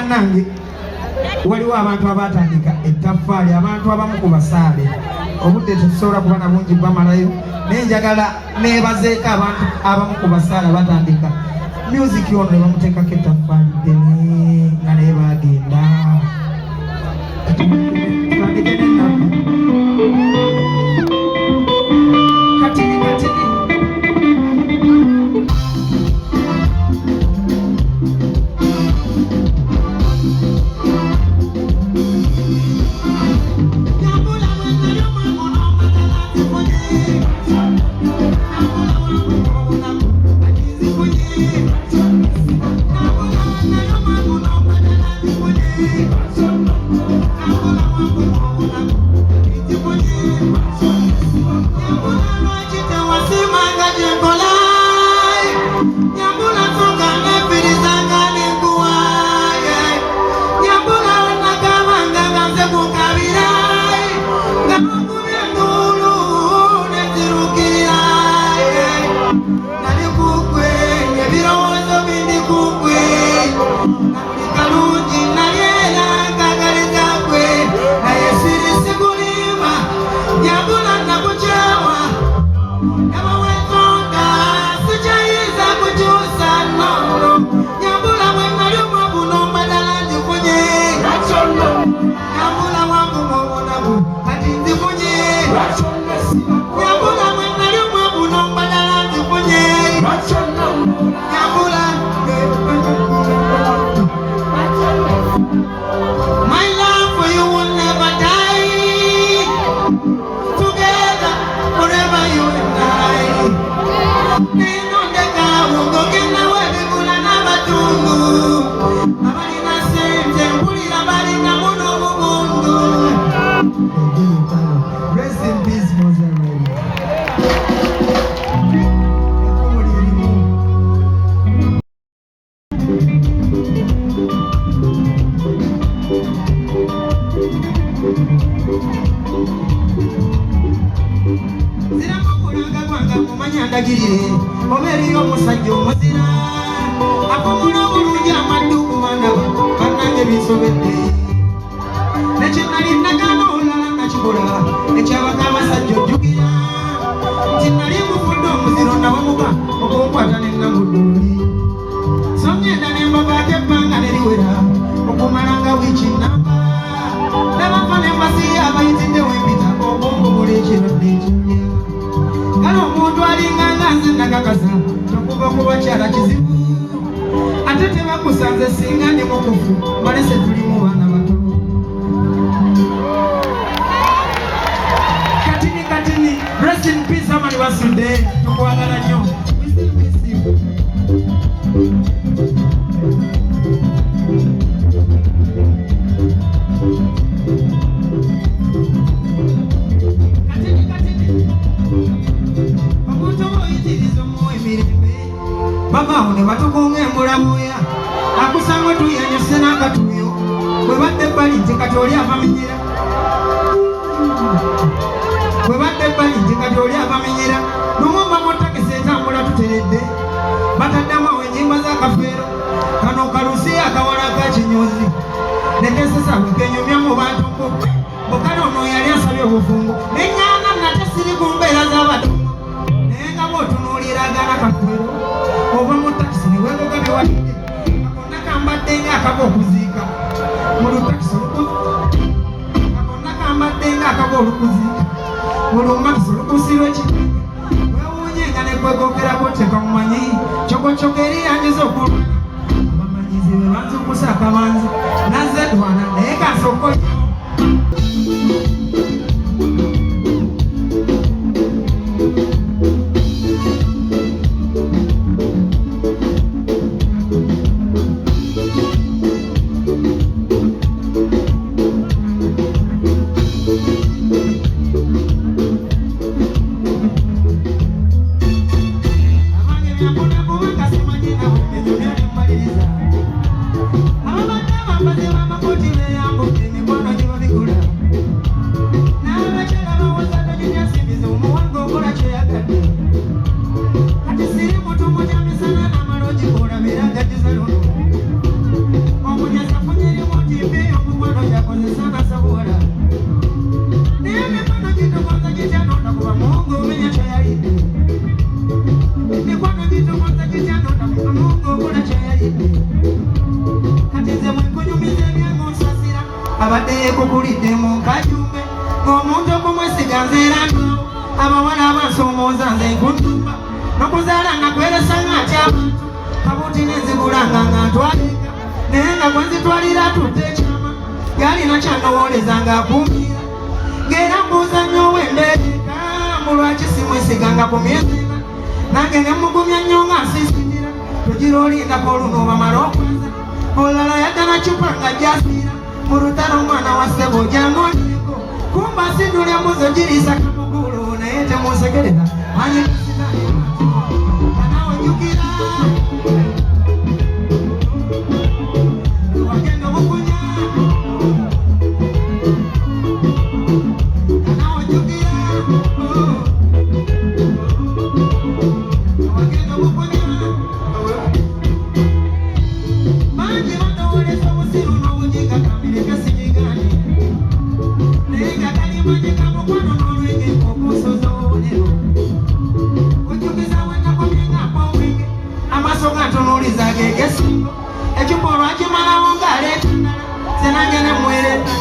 bannange waliwo abantu abatandika ettaffaali abantu abamu ku basaale obudde tetusobola kuba na bungi bwamalayo naye njagala neebazeeko abantu abamu ku basaale batandika music ono ne bamuteekako ettaffaali ddene nga naye bagenda tandike nennaku katini I'm Mungu mwenye chayari mikwano jitu mwata jitiano na Mungu kuna chayari katize mwikunyumize vyangu nsasira abadde kukulidde mu kajumbe ng'omuntu okumwesiganzirano abawala abansomooza nze nkutumba n'okuzaala nakweresa ng'atyama kabuti nenzigulanga nga ntwaleka naye nga gwe nzitwalira tutte ekyama yalina kyanowooleza ng'akuumira ng'era mbuuza nnyo wendeeteka mulwaki simwesiganga ku myezina nange ne mugumya nnyo ng'asiisitira tugira olindako oluno bamala okwaza olala yagala cupa nga gyasiira mu lutalo omwana wa ssebo jangoneko kumba sidula embuzo girisa kamugulu naye temunsekereza manye anawe jjukira wagenda obukunya anawe jjukira wagenda obukunya mangi batowoleza obusiru n'obunyiga kambireke sinyigani naye nga kalimanyi kamukwano n'olwenge okusoza obubonero ojjukiza wennakomyengaako obwenge amaaso gantunuuliza gegesingo ecupa olwakimalawo ng'aleeta ndala senange nemwereeta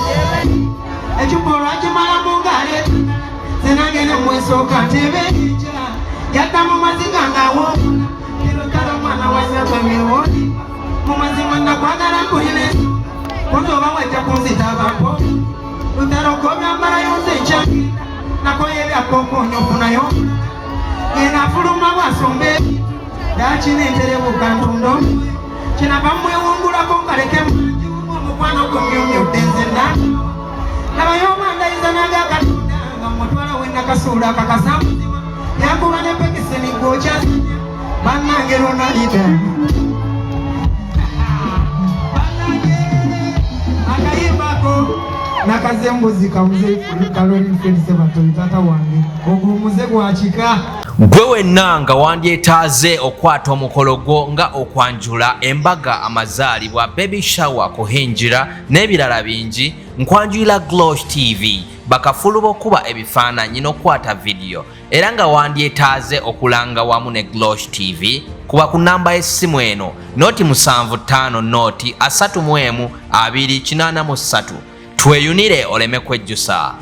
ecupa olwakimalamu ng'aleeta ndala senange nemwesooka ntebeerinja yadda mu maziga ng'awoomula erotala omwana wasabamyewooni mu mazima nakwagala nkulina ensonga kunti oba wajja kunzitabako lutalo kobyambalayo nze nkyagenda nakoye ebyakookoonyo ofunayo omulala ngenda afuluma bwasomba ebintu daakina enterebuka ntunda omwoyo kinava mwewungulako ngaleke manju omukwano gumyumyudde nze ndandawa nabayo omwandayiza nagakatonda nga mutwala wennakasuula akakasa muzima yakuba ne pekisini gwokyasanya bannange ronalida akayimbako nakazembuzi kamuze kalori fedise batoli tata wange ogumuze gwakika gwe wenna nga wandyetaaze okwata omukolo gwo nga okwanjula embaga amazaalibwa baby shower kuhinjira n'ebirala bingi nkwanjulira Glosh TV bakafulu b'okuba ebifaananyi n'okwata vidiyo era nga wandyetaaze okulanga wamu ne Glosh TV kuba ku namba y'essimu eno noti 75 noti 31 283 tweyunire oleme kwejjusa.